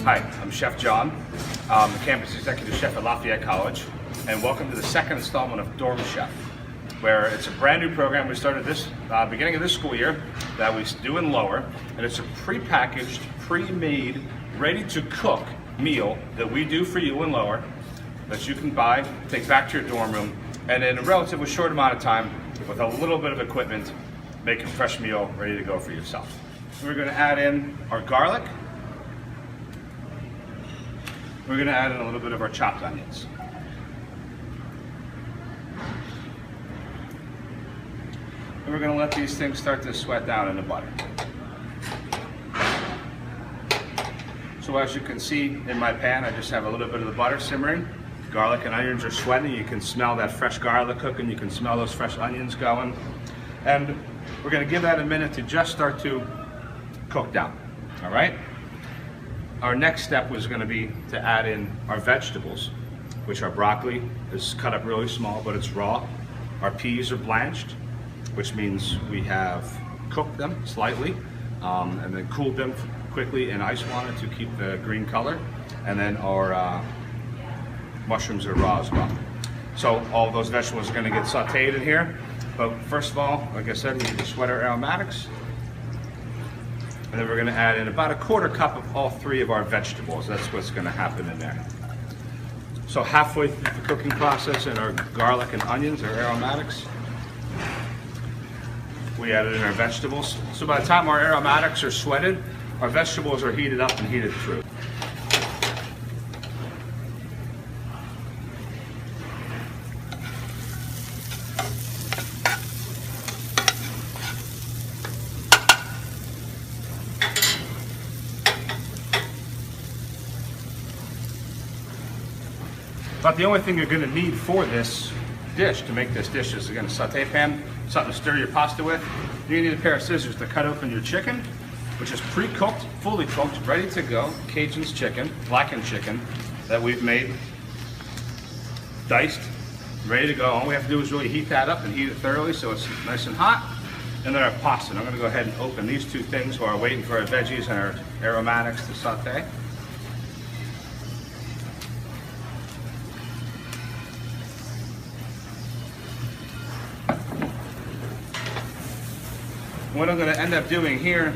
Hi, I'm Chef John. I'm the campus executive chef at Lafayette College, and welcome to the second installment of Dorm Chef, where it's a brand new program we started this beginning of this school year that we do in Lower, and it's a pre-packaged, pre-made, ready-to-cook meal that we do for you in Lower that you can buy, take back to your dorm room, and in a relatively short amount of time, with a little bit of equipment, make a fresh meal ready to go for yourself. We're going to add in our garlic. We're going to add in a little bit of our chopped onions. And we're going to let these things start to sweat down in the butter. So as you can see in my pan, I just have a little bit of the butter simmering. Garlic and onions are sweating. You can smell that fresh garlic cooking. You can smell those fresh onions going. And we're going to give that a minute to just start to cook down. All right? Our next step was going to be to add in our vegetables, which are broccoli is cut up really small, but it's raw. Our peas are blanched, which means we have cooked them slightly and then cooled them quickly in ice water to keep the green color. And then our mushrooms are raw as well. So all of those vegetables are going to get sauteed in here. But first of all, like I said, we need to sweat our aromatics. And then we're going to add in about a quarter cup of all three of our vegetables. That's what's going to happen in there. So halfway through the cooking process in our garlic and onions, our aromatics, we added in our vegetables. So by the time our aromatics are sweated, our vegetables are heated up and heated through. But the only thing you're going to need for this dish, to make this dish, is again a saute pan, something to stir your pasta with. You need a pair of scissors to cut open your chicken, which is pre-cooked, fully cooked, ready to go. Cajun's chicken, blackened chicken that we've made, diced, ready to go. All we have to do is really heat that up and heat it thoroughly so it's nice and hot. And then our pasta. And I'm going to go ahead and open these two things while we're waiting for our veggies and our aromatics to saute. What I'm going to end up doing here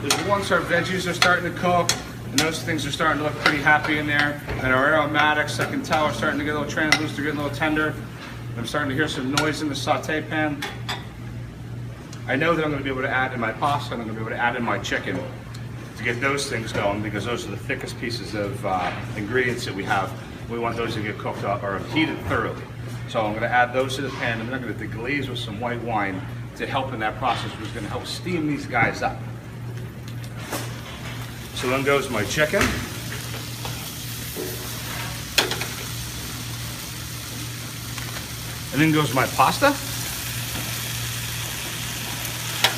is once our veggies are starting to cook and those things are starting to look pretty happy in there, and our aromatics, I can tell, are starting to get a little translucent, they're getting a little tender. I'm starting to hear some noise in the saute pan. I know that I'm going to be able to add in my pasta and I'm going to be able to add in my chicken to get those things going, because those are the thickest pieces of ingredients that we have. We want those to get cooked up or heated thoroughly. So I'm going to add those to the pan, and then I'm going to deglaze with some white wine to help in that process, which is going to help steam these guys up. So then goes my chicken. And then goes my pasta.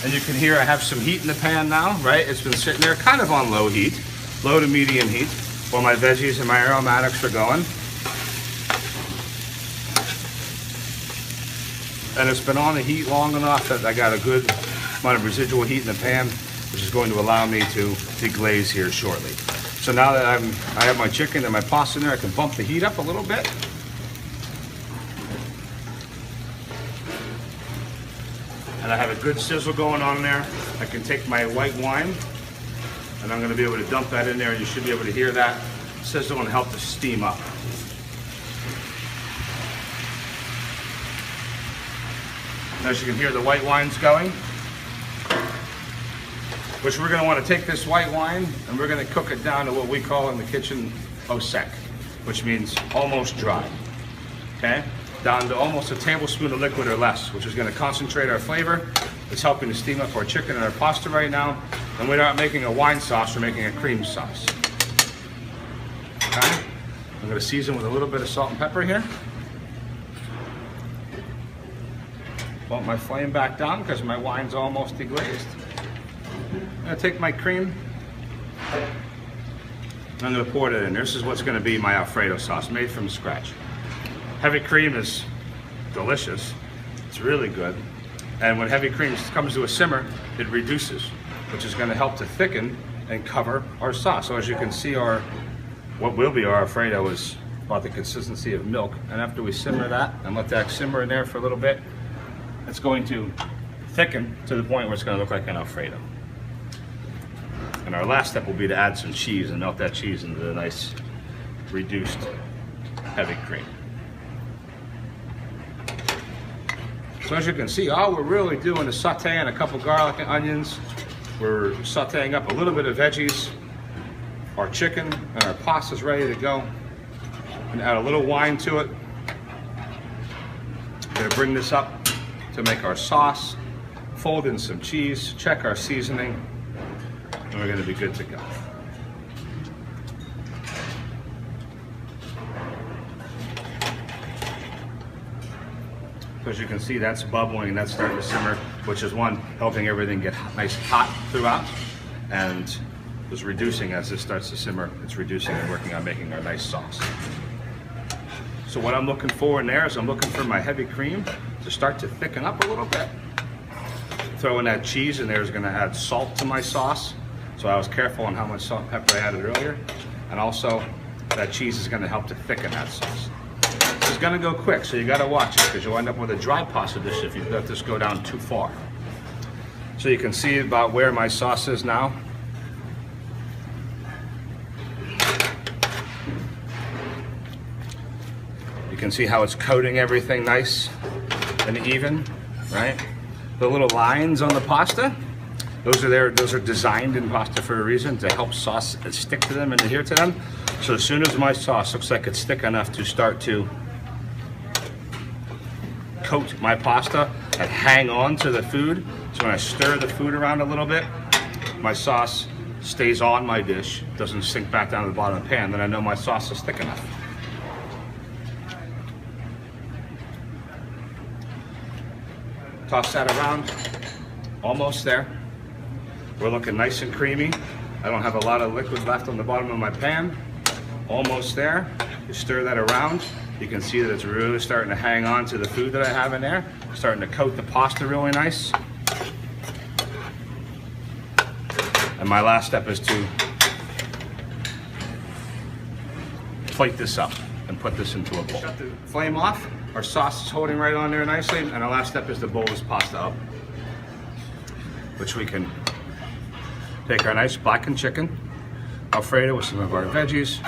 And you can hear I have some heat in the pan now, right? It's been sitting there kind of on low heat, low to medium heat, while my veggies and my aromatics are going. And it's been on the heat long enough that I got a good amount of residual heat in the pan, which is going to allow me to deglaze here shortly. So now that I have my chicken and my pasta in there, I can bump the heat up a little bit. And I have a good sizzle going on there. I can take my white wine and I'm going to be able to dump that in there, and you should be able to hear that sizzle and help the steam up. As you can hear, the white wine's going, which we're going to want to take this white wine and we're going to cook it down to what we call in the kitchen au sec, which means almost dry. Okay? Down to almost a tablespoon of liquid or less, which is going to concentrate our flavor. It's helping to steam up our chicken and our pasta right now. And we're not making a wine sauce, we're making a cream sauce. Okay? I'm going to season with a little bit of salt and pepper here. Bump my flame back down because my wine's almost deglazed. I'm going to take my cream and I'm going to pour it in. This is what's going to be my Alfredo sauce, made from scratch. Heavy cream is delicious. It's really good. And when heavy cream comes to a simmer, it reduces, which is going to help to thicken and cover our sauce. So as you can see, what will be our Alfredo is about the consistency of milk. And after we simmer that and let that simmer in there for a little bit, it's going to thicken to the point where it's going to look like an Alfredo. And our last step will be to add some cheese and melt that cheese into the nice reduced heavy cream. So as you can see, all we're really doing is sauteing a couple garlic and onions. We're sauteing up a little bit of veggies. Our chicken and our pasta's ready to go. And add a little wine to it. We're gonna bring this up to make our sauce, fold in some cheese, check our seasoning, and we're gonna be good to go. As you can see, that's bubbling and that's starting to simmer, which is one, helping everything get nice hot throughout, and is reducing as this starts to simmer. It's reducing and working on making our nice sauce. So what I'm looking for in there is I'm looking for my heavy cream to start to thicken up a little bit. Throwing that cheese in there is gonna add salt to my sauce. So I was careful on how much salt and pepper I added earlier. And also that cheese is gonna help to thicken that sauce. It's gonna go quick, so you gotta watch it because you'll end up with a dry pasta dish if you let this go down too far. So you can see about where my sauce is now. You can see how it's coating everything nice and even, right? The little lines on the pasta, those are designed in pasta for a reason, to help sauce stick to them and adhere to them. So as soon as my sauce looks like it's thick enough to start to coat my pasta and hang on to the food, so when I stir the food around a little bit, my sauce stays on my dish, doesn't sink back down to the bottom of the pan, then I know my sauce is thick enough. Toss that around, almost there. We're looking nice and creamy. I don't have a lot of liquid left on the bottom of my pan. Almost there. You stir that around. You can see that it's really starting to hang on to the food that I have in there. Starting to coat the pasta really nice. And my last step is to plate this up and put this into a bowl. Shut the flame off. Our sauce is holding right on there nicely. And our last step is to bowl this pasta up, which we can take our nice blackened chicken, Alfredo with some of our veggies,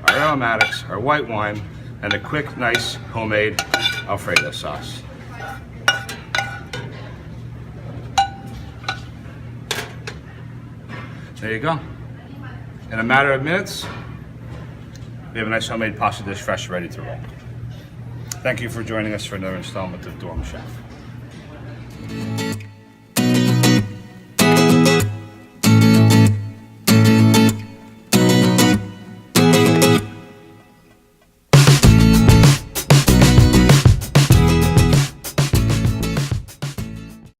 our aromatics, our white wine, and a quick, nice, homemade Alfredo sauce. There you go. In a matter of minutes, we have a nice homemade pasta dish fresh, ready to roll. Thank you for joining us for another installment of Dorm Chef.